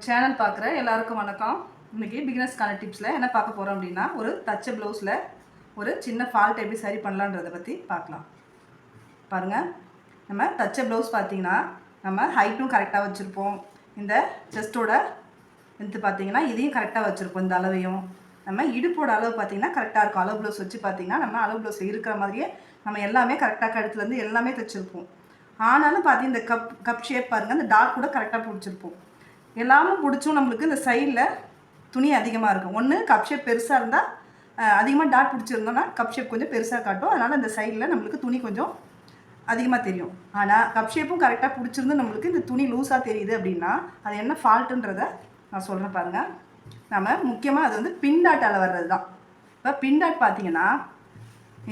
Channel பார்க்குற எல்லாருக்கும் வணக்கம். இன்றைக்கி பிகினர்ஸ்க்கான டிப்ஸில் என்ன பார்க்க போகிறோம் அப்படின்னா, ஒரு தச்ச ப்ளவுஸில் ஒரு சின்ன ஃபால்ட் எப்படி சரி பண்ணலான்றதை பற்றி பார்க்கலாம். பாருங்கள், நம்ம தச்ச ப்ளவுஸ் பார்த்திங்கன்னா நம்ம ஹைட்டும் கரெக்டாக வச்சுருப்போம். இந்த செஸ்ட்டோட லென்த்து பார்த்திங்கன்னா இதையும் கரெக்டாக வச்சுருப்போம். இந்த அளவையும் நம்ம இடுப்போட அளவு பார்த்திங்கன்னா கரெக்டாக இருக்கும். அளவு ப்ளவுஸ் வச்சு பார்த்திங்கன்னா நம்ம அளவு ப்ளவுஸ் இருக்கிற மாதிரியே நம்ம எல்லாமே கரெக்டாக கழுத்துலேருந்து எல்லாமே தைச்சிருப்போம். ஆனாலும் பார்த்திங்கன்னா இந்த கப் ஷேப் பாருங்கள், இந்த டாட் கூட கரெக்டாக பிடிச்சிருப்போம். எல்லாமே பிடிச்சும் நம்மளுக்கு இந்த சைடில் துணி அதிகமாக இருக்கும். ஒன்று கப் ஷேப் பெருசாக இருந்தால் அதிகமாக டாட் பிடிச்சிருந்தோன்னா கப் ஷேப் கொஞ்சம் பெருசாக காட்டும். அதனால் இந்த சைடில் நம்மளுக்கு துணி கொஞ்சம் அதிகமாக தெரியும். ஆனால் கப் ஷேப்பும் கரெக்டாக பிடிச்சிருந்து நம்மளுக்கு இந்த துணி லூஸாக தெரியுது அப்படின்னா அது என்ன ஃபால்ட்டுன்றதை நான் சொல்கிறேன் பாருங்கள். நம்ம முக்கியமாக அது வந்து பின் டாட்டால் வர்றது தான். இப்போ பின் டாட் பார்த்திங்கன்னா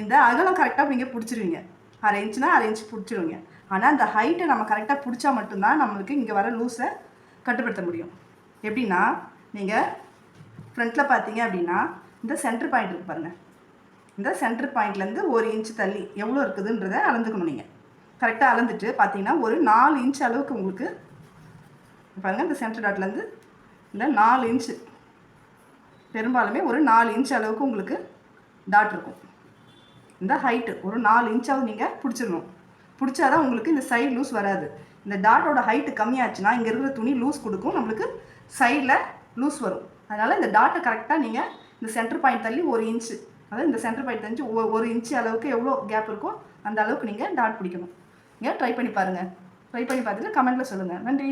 இந்த அகலம் கரெக்டாக நீங்கள் பிடிச்சிருவீங்க. 1/2 இன்ச்சுனா 1/2 இன்ச்சு பிடிச்சிருவீங்க. ஆனால் இந்த ஹைட்டை நம்ம கரெக்டாக பிடிச்சா மட்டும்தான் நம்மளுக்கு இங்கே வர லூஸை கட்டுப்படுத்த முடியும். எப்படின்னா நீங்கள் ஃப்ரண்ட்டில் பார்த்தீங்க அப்படின்னா இந்த சென்டர் பாயிண்ட் இருக்குது பாருங்கள். இந்த சென்டர் பாயிண்ட்லேருந்து 1 இன்ச்சு தள்ளி எவ்வளோ இருக்குதுன்றதை அளந்துக்கணும். நீங்கள் கரெக்டாக அளந்துட்டு பார்த்தீங்கன்னா ஒரு 4 இன்ச் அளவுக்கு உங்களுக்கு பாருங்கள், இந்த சென்டர் டாட்லேருந்து இந்த 4 இன்ச்சு பெரும்பாலுமே ஒரு 4 இன்ச் அளவுக்கு உங்களுக்கு டாட் இருக்கும். இந்த ஹைட்டு ஒரு 4 இன்ச்சாவது நீங்கள் பிடிச்சிடணும். பிடிச்சாதான் உங்களுக்கு இந்த சைடு லூஸ் வராது. இந்த டாட்டோட ஹைட்டு கம்மியாச்சுன்னா இங்கே இருக்கிற துணி லூஸ் கொடுக்கும், நம்மளுக்கு சைடில் லூஸ் வரும். அதனால் இந்த டாட்டை கரெக்டாக நீங்கள் இந்த சென்டர் பாயிண்ட் தள்ளி 1 இன்ச்சு, அதாவது இந்த சென்டர் பாயிண்ட் தள்ளி 1 இன்ச்சு அளவுக்கு எவ்வளோ கேப் இருக்கோ அந்த அளவுக்கு நீங்கள் டாட் பிடிக்கணும். நீங்கள் ட்ரை பண்ணி பாருங்கள். ட்ரை பண்ணி பார்த்துட்டு கமெண்ட்டில் சொல்லுங்கள். நன்றி.